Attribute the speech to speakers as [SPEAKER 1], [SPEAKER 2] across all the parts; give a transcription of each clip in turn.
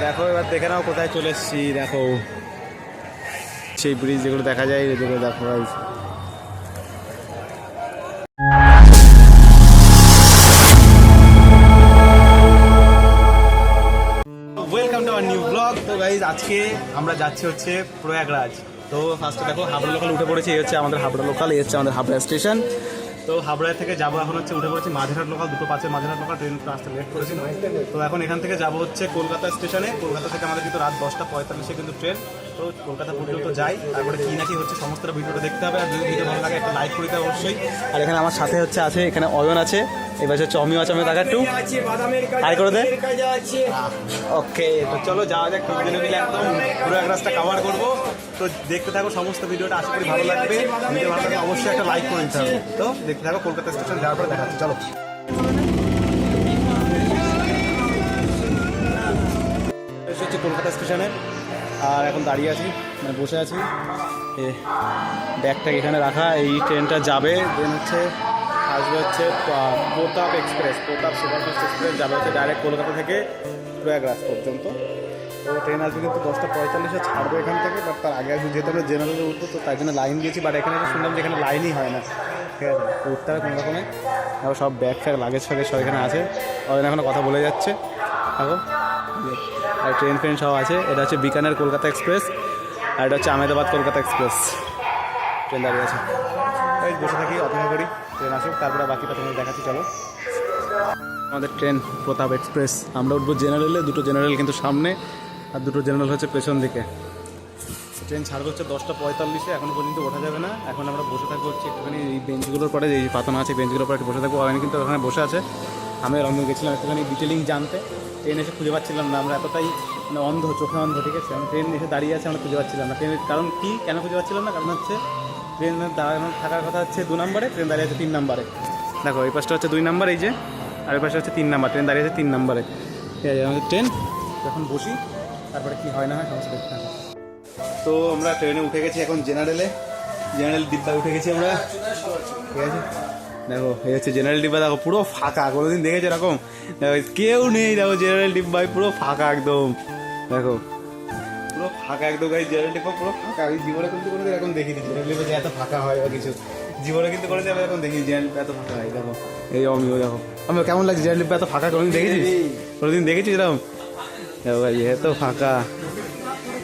[SPEAKER 1] দেখো এবার দেখে নাও কোথায় চলে এসেছি। দেখো সেই ব্রিজ যেগুলো দেখা যায় এদিকে দেখো guys. Welcome to our new blog. তো গাইস আজকে আমরা যাচ্ছি হচ্ছে প্রয়াগরাজ। তো ফার্স্টে দেখো হাবড়া লোকাল উঠে পড়েছি। এই হচ্ছে আমাদের হাবড়া লোকাল, এই হচ্ছে আমাদের হাবড়া স্টেশন। তো হাবড়া থেকে যাবো এখন হচ্ছে উঠে পড়েছি Majerhat local, 2:05 Majerhat local. Train আসতে লেট করেছিল। তো এখন এখান থেকে যাবো হচ্ছে কলকাতা স্টেশনে। কলকাতা থেকে আমাদের কিন্তু রাত 10:45 কিন্তু ট্রেন। তো কলকাতা পর্যন্ত যাই, তারপরে কি না কি হচ্ছে সমস্তটা ভিডিওটা দেখতে হবে। আর যদি ভিডিও ভালো লাগে একটা লাইক করে দিতে অবশ্যই। আর এখানে আমার সাথে হচ্ছে আছে এখানে অয়ন আছে, এবার হচ্ছে অমিও আছে। আমি তাকে একটু হাই করে দে। ওকে, তো চলো যাওয়া যাক। দুজনে মিলে একদম পুরো এক রাস্তা কভার করবো। তো দেখতে থাকো সমস্ত ভিডিওটা, আশা করি ভালো লাগবে। ভিডিও ভালো লাগলে অবশ্যই একটা লাইক করে দিতে হবে। তো দেখতে থাকো, কলকাতা স্টেশন যাওয়ার পরে দেখাচ্ছি। চলো হচ্ছে কলকাতা স্টেশনে, আর এখন দাঁড়িয়ে আছি, মানে বসে আছি। ব্যাগটা এখানে রাখা। এই ট্রেনটা যাবে, দেন হচ্ছে আসবে হচ্ছে প্রতাপ এক্সপ্রেস, প্রতাপ সুপারফাস্ট এক্সপ্রেস যাবে হচ্ছে ডাইরেক্ট কলকাতা থেকে প্রয়াগরাজ পর্যন্ত। তো ট্রেন আসবে কিন্তু 10:45 ছাড়বো এখান থেকে। বাট তার আগে আসবে, যেহেতু আমরা জেনারেলে উঠবো তো তাই জন্য লাইন দিয়েছি। বাট এখানে শুনলাম যে এখানে লাইনই হয় না, ঠিক আছে? তো উঠতে হবে কোনো রকমে। এখন সব ব্যাগ ফ্যাগ লাগেজ ফ্যাগেজ সব এখানে আছে। ওখানে এখনও কথা বলে যাচ্ছে এখন। আর ট্রেন ফ্রেন সব আছে। এটা হচ্ছে বিকানের কলকাতা এক্সপ্রেস, আর এটা হচ্ছে আহমেদাবাদ কলকাতা এক্সপ্রেস। ট্রেন দাঁড়িয়ে আছে, এই বসে থাকি, অপেক্ষা করি ট্রেন আসুক, তারপরে বাকিটা তোমাদের দেখাচ্ছি। চলো, আমাদের ট্রেন প্রতাপ এক্সপ্রেস। আমরা উঠবো জেনারেলে, দুটো জেনারেল কিন্তু সামনে আর দুটো জেনারেল হচ্ছে পেছন দিকে। ট্রেন ছাড়বে হচ্ছে 10:45। এখনও পর্যন্ত ওঠা যাবে না। এখন আমরা বসে থাকবো হচ্ছে একটুখানি এই বেঞ্চগুলোর পরে, এই পাতানো আছে বেঞ্চগুলোর পরে একটু বসে থাকবো। ওখানে কিন্তু ওখানে বসে আছে। আমি রন্ধন গেছিলাম একটুখানি ডিটেলিং জানতে। ট্রেন এসে খুঁজে পাচ্ছিলাম না, আমরা এতটাই মানে অন্ধ, চোখে অন্ধ, ঠিক আছে? আমরা ট্রেন এসে দাঁড়িয়ে আছে, আমরা খুঁজে পাচ্ছিলাম না ট্রেনের কারণ কি, কেন খুঁজে পাচ্ছিলাম না? কারণ হচ্ছে ট্রেন দাঁড়ানো থাকার কথা হচ্ছে 2 নম্বরে, ট্রেন দাঁড়িয়ে আছে 3 নম্বরে। দেখো এই পাশটা হচ্ছে 2 নম্বর, এই যে, আর এই পাশে হচ্ছে 3 নম্বর। ট্রেন দাঁড়িয়ে আছে 3 নম্বরে। ঠিক আছে, আমাদের ট্রেন এখন বসি, তারপরে কি হয় না হয় সমস্ত দেখতে হবে। তো আমরা ট্রেনে উঠে গেছি এখন জেনারেলে, জেনারেল ডিব্বায় উঠে গেছি আমরা, ঠিক আছে? দেখো এই হচ্ছে জেনারেল ডিব্বা। দেখো পুরো ফাঁকা, কোনোদিন দেখেছো এরকম? দেখো কেউ নেই, দেখো জেনারেল ডিব্বায় পুরো ফাঁকা একদম। দেখো পুরো ফাঁকা একদম গাইস, জেনারেল ডিব্বা পুরো ফাঁকা। আমি জীবনে কিন্তু কোনোদিন এরকম দেখিনি জেনারেল ডিব্বা যে এত ফাঁকা হয় বা কিছু। জীবনে কিন্তু কোনোদিন আমি এরকম দেখিনি জেনারেল ডিব্বা এত ফাঁকা হয়। দেখো এই অমিও, দেখো আমি কেমন লাগছে জেনারেল ডিব্বা এত ফাঁকা? কোনোদিন দেখেছিস? কোনোদিন দেখেছিস এরকম? দেখো ভাই এত ফাঁকা।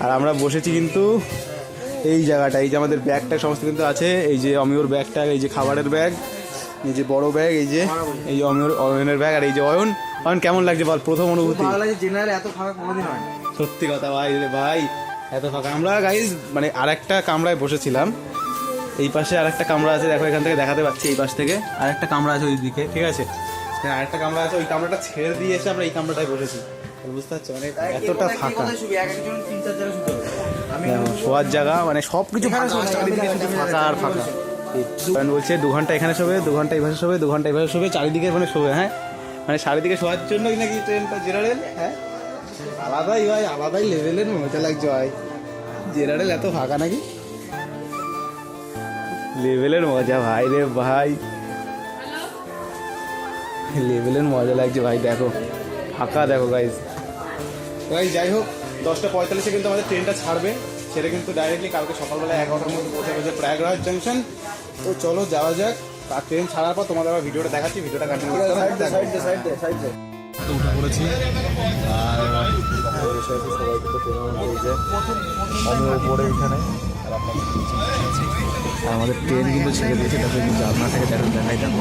[SPEAKER 1] আর আমরা বসেছি কিন্তু এই জায়গাটা, এই যে আমাদের ব্যাগটা সমস্ত কিন্তু আছে। এই যে অমিওর ব্যাগটা, এই যে খাবারের ব্যাগ, এই যে বড় ব্যাগ, এই যে এই অয়নের ব্যাগ, আর এই যে অয়ন। অয়ন কেমন লাগছে বল, প্রথম অনুভূতি?
[SPEAKER 2] এত ফাঁকা কোনোদিন হয় না,
[SPEAKER 1] সত্যি কথা ভাই রে ভাই, এত ফাঁকা। আমরা গাইজ মানে আরেকটা কামরায় বসেছিলাম, এই পাশে আরেকটা কামরা আছে, দেখো এখান থেকে দেখাতে পাচ্ছি। এই পাশ থেকে আরেকটা কামরা আছে ওইদিকে, ঠিক আছে? আরেকটা কামরা আছে, ওই কামরাটা ছেড়ে দিয়ে এসে আমরা এই কামরাটায় বসেছি। বুঝতে পারছো মানে এতটা ফাঁকা, শোয়ার জায়গা মানে সব কিছু ফাঁকা আর ফাঁকা। বলছে 2 ঘন্টা এখানে শোবে, 2 ঘন্টা এই ভাষা শোবে, 2 ঘন্টা এই ভাষা শোবে, চারিদিকে মানে শোবে। হ্যাঁ মানে চারিদিকে শোয়ার জন্য নাকি ট্রেনটা জেনারেল। হ্যাঁ আলাদাই ভাই, আলাদাই লেভেলের মজা লাগছে ভাই। জেনারেল এত ফাঁকা নাকি, লেভেলের মজা ভাই রে ভাই, লেভেলের মজা লাগছে ভাই। দেখো ফাঁকা, দেখো গাইজ। গাইজ যাই হোক, 10:45 কিন্তু আমাদের ট্রেনটা ছাড়বে। সেটা কিন্তু ডাইরেক্টলি কালকে সকালবেলা 11টার মধ্যে পৌঁছে গেছে প্রয়াগরাজ জাংশন। তো চলো যাওয়া যাক। আর ট্রেন ছাড়ার পর তোমাদের আবার ভিডিওটা দেখাচ্ছি, ভিডিওটা কন্টিনিউ করতে হবে। তো উঠে পড়েছি আর বসে আছি, সবাই কিন্তু ট্রেনের মধ্যে এই যে আমি উপরে এখানে। আর আমাদের ট্রেন কিন্তু ছেড়ে দিয়েছে, দেখো কিন্তু জানলা থেকে দেখাই দেখো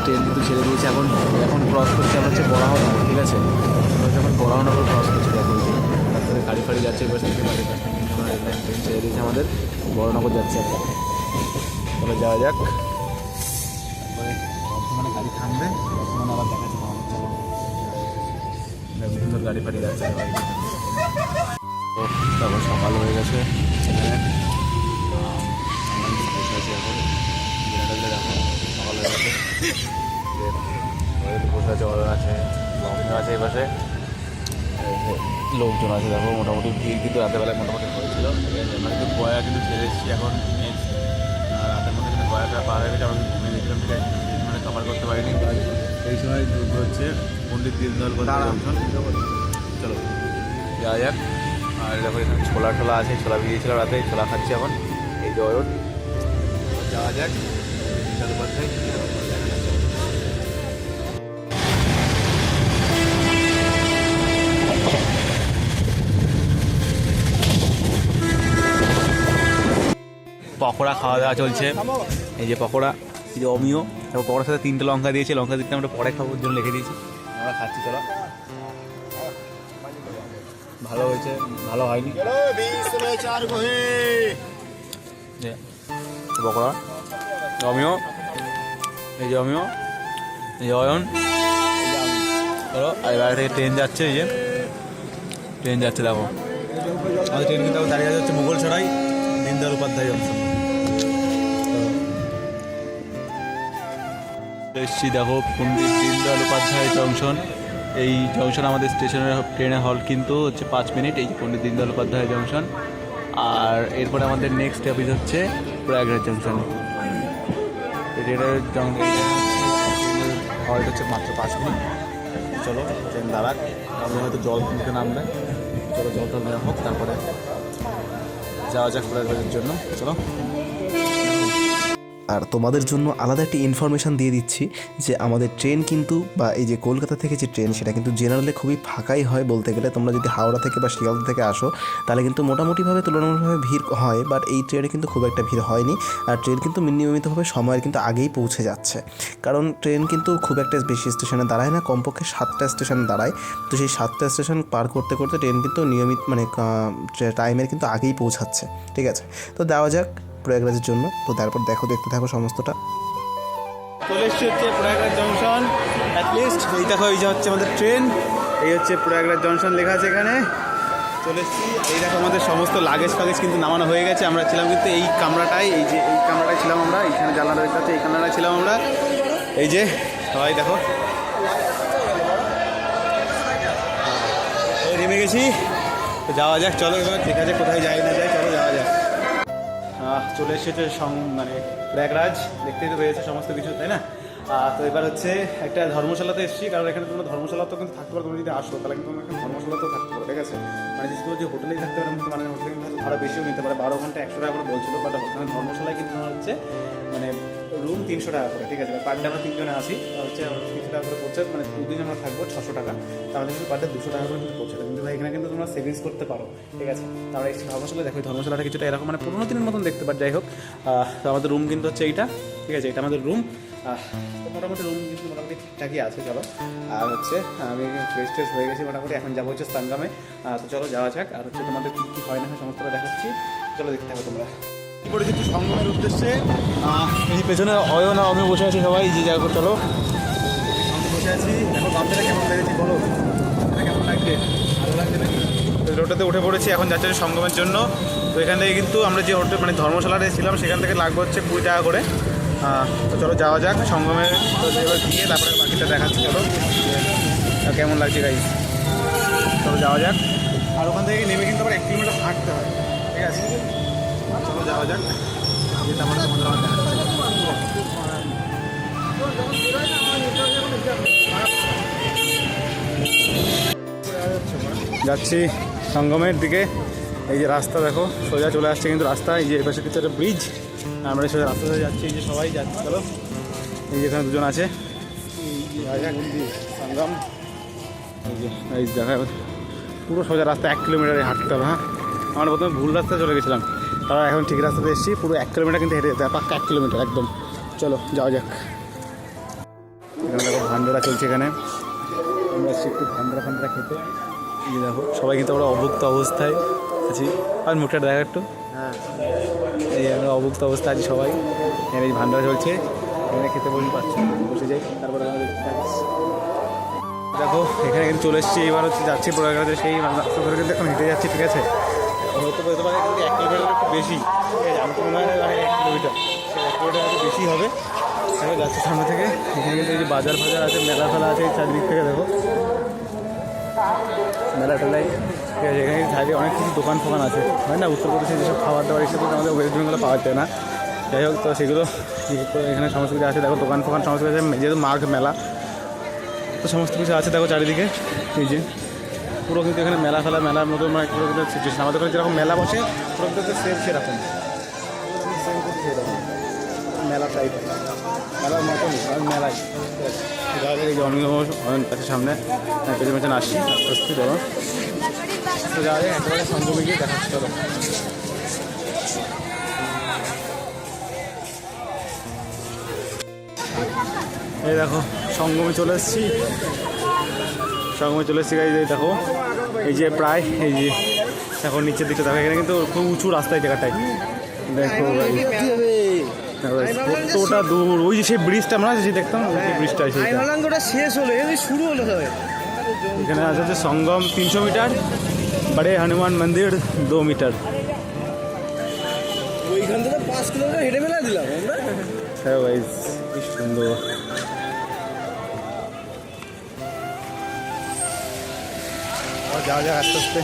[SPEAKER 1] ট্রেন কিন্তু ছেড়ে দিয়েছে। এখন এখন ক্রস করছে আমরা হচ্ছে বরাহনগর, ঠিক আছে? আমরা যখন বরাহনগর ক্রস করছি দেখো, তারপরে গাড়ি ফাড়ি যাচ্ছে এবার থেকে বাড়ির কাছে। ট্রেন ছেড়ে দিয়েছে আমাদের, বরাহনগর যাচ্ছে একটা। তাহলে যাওয়া যাক, তারপরে বর্ধমানে গাড়ি থামবে, বর্ধমানে আবার দেখাচ্ছে তোমাদের। চলো দেখো সুন্দর গাড়ি ফাড়ি যাচ্ছে। তো তারপর সকাল হয়ে গেছে, এখন জেনারেলে দেখো সকাল হয়ে গেছে। বসে আছে, অর্ডার আছে, লঙ্কা আছে, এই পাশে লোকজন আছে। দেখো মোটামুটি ভিড় কিন্তু রাতেরবেলায় মোটামুটি হয়েছিল। আমরা কিন্তু গয়া কিন্তু ছেড়ে এসেছি এখন নেক্সট রাতের মধ্যে কিন্তু গয়াটা পার হয়ে গেছে। আমরা ঘুমিয়ে গেছিলাম, ঠিক আছে? মানে কভার করতে পারিনি। এই সময় দুটো হচ্ছে পণ্ডিত দীনদয়াল জংশন। চলো যাওয়া যাক। আর দেখো এখানে ছোলা টোলা আছে, ছোলা ভিজিয়েছিল রাতে, ছোলা খাচ্ছি এখন। এই যে অয়ন, যাওয়া যাক চট্টোপাধ্যায়। পকোড়া খাওয়া দাওয়া চলছে। এই যে পকোড়া, এই যে অমিও, তারপর পকোড়ার সাথে 3টে লঙ্কা দিয়েছে, লঙ্কা দিতে আমরা পরে খাবার জন্য লিখে দিয়েছি, আমরা খাচ্ছি। চলো, ভালো হয়েছে, ভালো হয়নি পকোড়া। অমিও, এই যে অমিও, এই যে অয়ন। চলো, আর এবার থেকে ট্রেন যাচ্ছে, এই যে ট্রেন যাচ্ছে। দেখো আমাদের ট্রেন কিন্তু দাঁড়িয়ে যাচ্ছে মুঘলসরাই দীনদয়াল উপাধ্যায় জংশন। এসছি দেখো পণ্ডিত দীনদয়াল উপাধ্যায় জংশন। এই জংশন আমাদের স্টেশনের ট্রেনের হল কিন্তু হচ্ছে 5 মিনিট। এই পণ্ডিত দীনদয়াল উপাধ্যায় জংশন। আর এরপরে আমাদের নেক্সট স্টপেজ হচ্ছে প্রয়াগরাজ জংশন। ট্রেনের হল্ট হচ্ছে মাত্র 5 মিনিট। চলো ট্রেন দাঁড়াক, আমি হয়তো জল কিনতে নামবে। চলো জল টল নেওয়া হোক, তারপরে যাওয়া যাক প্রয়াগরাজের জন্য। চলো।
[SPEAKER 3] আর তোমাদের জন্য আলাদা একটি ইনফরমেশান দিয়ে দিচ্ছি যে আমাদের ট্রেন কিন্তু, বা এই যে কলকাতা থেকে যে ট্রেন, সেটা কিন্তু জেনারেলে খুবই ফাঁকাই হয় বলতে গেলে। তোমরা যদি হাওড়া থেকে বা শিয়ালদা থেকে আসো তাহলে কিন্তু মোটামুটিভাবে তুলনামূলকভাবে ভিড় হয়, বাট এই ট্রেনে কিন্তু খুব একটা ভিড় হয়নি। আর ট্রেন কিন্তু নিয়মিতভাবে সময়ের কিন্তু আগেই পৌঁছে যাচ্ছে, কারণ ট্রেন কিন্তু খুব একটা বেশি স্টেশনে দাঁড়ায় না, কমপক্ষে 7টা স্টেশনে দাঁড়ায়। তো সেই 7টা স্টেশন পার করতে করতে ট্রেন কিন্তু নিয়মিত মানে টাইমের কিন্তু আগেই পৌঁছাচ্ছে। ঠিক আছে, তো দেওয়া যাক প্রয়াগরাজের জন্য। তো তারপর দেখতে থাকো সমস্তটা।
[SPEAKER 1] চলে এসছি হচ্ছে প্রয়াগরাজ জংশন। অ্যাটলিস্ট এই দেখো, এই যে হচ্ছে আমাদের ট্রেন, এই হচ্ছে প্রয়াগরাজ জংশন লেখা আছে এখানে। চলে এসছি, এই দেখো আমাদের সমস্ত লাগেজ ফাগেজ কিন্তু নামানো হয়ে গেছে। আমরা ছিলাম কিন্তু এই কামরাটায়, এই যে এই কামরাটায় ছিলাম আমরা, এইখানে জানলা রয়েছে আছে, এই কামরাটায় ছিলাম আমরা। এই যে সবাই দেখো নেমে গেছি। তো যাওয়া যাক, চলো এবার দেখা যাক কোথায় যাই না যাই। চলো যাওয়া যাক। চলে এসেছে মানে প্রয়াগরাজ, দেখতেই তো পেয়েছে সমস্ত কিছু, তাই না? তো এবার হচ্ছে একটা ধর্মশালাতে এসেছি, কারণ এখানে তোমরা ধর্মশালা তো কিন্তু থাকতে পারো। তুমি যদি আসো তাহলে কিন্তু তোমরা এখানে ধর্মশালাতেও থাকতে পারো। ঠিক আছে, মানে যে হোটেলেই থাকতে পারো, মানে হোটেলে কিন্তু ভাড়া বেশিও নিতে পারে। 12 ঘন্টা 100 টাকা করে বলছিল, বাট ওখানে ধর্মশালায় কিন্তু তোমার হচ্ছে মানে রুম 300 টাকা করে। ঠিক আছে, পার ডে আমরা 3 জনে আসি, হচ্ছে 300 টাকা করে পড়ছে, মানে 2 দিন আমরা থাকবো 600 টাকা, তাহলে কিন্তু পার ডে 200 টাকা করে কিন্তু পড়ছে। কিন্তু এখানে কিন্তু তোমরা সেভিংস করতে পারো। ঠিক আছে, তারপরে এই ধর্মশালা দেখো, ধর্মশালাটা কিছুটা এরকম মানে পুরোনো দিনের মতন দেখতে পার। যাই হোক, তো আমাদের রুম কিন্তু হচ্ছে এইটা। ঠিক আছে, এটা আমাদের রুম। মোটামুটি রুম কিন্তু মোটামুটি ঠিকঠাকই আছে। চলো, আর হচ্ছে আমি ফ্রেশ ট্রেশ হয়ে গেছি মোটামুটি, এখন যাবো হচ্ছে স্থানগ্রামে। তো চলো যাওয়া যাক। আর হচ্ছে তোমাদের কী কী হয় না হয় সমস্তটা দেখাচ্ছি। চলো দেখতে থাকো তোমরা। করে দিচ্ছি সঙ্গমের উদ্দেশ্যে। এই পেছনে অয়ন আর আমি বসে আছি, সবাই যে জায়গা। চলো, আমি বসে আছি। দেখো গামছাটা কেমন লেগেছি বলো, কেমন লাগছে? ভালো লাগছে নাকি? রোডটাতে উঠে পড়েছি, এখন যাচ্ছে সঙ্গমের জন্য। তো এখান থেকে কিন্তু আমরা যে হোটেল মানে ধর্মশালাতে ছিলাম সেখান থেকে লাগবে হচ্ছে 20 টাকা করে। তো চলো যাওয়া যাক সঙ্গমে। তো এবার গিয়ে তারপরে বাকিটা দেখাচ্ছি। চলো কেমন লাগছে গাইজ, চলো যাওয়া যাক। আর ওখান থেকে নেমে কিন্তু আবার 1 কিলোমিটার হাঁটতে হয়। ঠিক আছে, চলো যাওয়া যাক। তারপরে তোমাদের আমার যাচ্ছি সঙ্গমের দিকে। এই যে রাস্তা দেখো, সোজা চলে আসছে কিন্তু রাস্তা। এই যে এপাশে কিছু একটা ব্রিজ, আমরা সোজা রাস্তা ধরে যাচ্ছি। এই যে সবাই যাচ্ছে। চলো, এই যে এখানে দুজন আছে সঙ্গম। এই যে এই জায়গায় পুরো সোজা রাস্তা 1 কিলোমিটারে হাঁটতে হবে। হ্যাঁ, আমরা প্রথমে ভুল রাস্তায় চলে গেছিলাম, তারপর এখন ঠিক রাস্তাতে এসেছি। পুরো 1 কিলোমিটার কিন্তু হেঁটে যেতে হয়, পাক্কা 1 কিলোমিটার একদম। চলো যাওয়া যাক। এখানে দেখো ভান্ডারা চলছে, এখানে আমরা এসেছি একটু ভান্ডারা খেতে। এই দেখো সবাই কিন্তু আমরা অভুক্ত অবস্থায় আছি। আর মুখটা দেখা একটু। হ্যাঁ, এই আমরা অভুক্ত অবস্থায় আছি সবাই। এখানে এই ভান্ডারা চলছে, এখানে খেতে পাচ্ছি, বসে যাই। তারপরে দেখো এখানে কিন্তু চলে এসেছি। এবার হচ্ছে যাচ্ছি প্রয়াগরাজে, সেই রাস্তা ধরে কিন্তু এখন হেঁটে যাচ্ছি। ঠিক আছে, হয়তো বলতে পারে কিন্তু 1 কিলোমিটার একটু বেশি। ঠিক আছে, আমি তো মনে হয় 1 কিলোমিটার, সে 1 কিলোমিটার একটু বেশি হবে। এখানে যাচ্ছি সামনে থেকে। এখানে কিন্তু এই যে বাজার ফাজার আছে, মেলা ফেলা আছে চারদিক থেকে। দেখো মেলা টেলায়। ঠিক আছে, এখানে সাইডে অনেক কিছু দোকান ফোকান আছে, হয় না? উত্তরপ্রদেশে যেসব খাবার দাবার এসে তো আমাদের ওয়েস্ট বেঙ্গলে পাওয়া যায় না। যাই হোক, তো সেগুলো এখানে সমস্ত কিছু আছে। দেখো দোকান ফোকান সমস্ত কিছু আছে, যেহেতু মাঘ মেলা তো সমস্ত কিছু আছে। দেখো চারিদিকে এই যে পুরো কিন্তু এখানে মেলার মতো মানে পুরো কিন্তু সিচুয়েশন আমাদের ওখানে যেরকম মেলা বসে পুরো কিন্তু সেম সেরকম সেম কিন্তু সেরকম মেলা টাইপ মেলার মতনই মেলায় এই যে অনেক কাছে সামনে পেছনে পেছনে আসছি আস্তে আস্তে ধরো তো যাওয়া যায় একেবারে সঙ্গমে গিয়ে দেখাচ্ছি চলো। এই দেখো সঙ্গমে চলে এসেছি গাইজ। এই দেখো এই যে প্রায় এই যে দেখো নিচের দিকটা দেখো এখানে কিন্তু খুব উঁচু রাস্তা এই জায়গাটায় দেখো কতটা দূর ওই যে সেই ব্রিজটা আমরা যে দেখতাম ওই যে ব্রিজটা সেইটা
[SPEAKER 2] শেষ হলো শুরু হলো সবাই।
[SPEAKER 1] এখানে আছে হচ্ছে সঙ্গম 300 মিটার বড়ে হনুমান মন্দির 2 মিটার।
[SPEAKER 2] ওইখান থেকে 5 কিলোমিটার হেঁটে ফেলা দিলাম আমরা।
[SPEAKER 1] হ্যাঁ গাইজ কি সুন্দর যাওয়া যাক আস্তে আস্তে।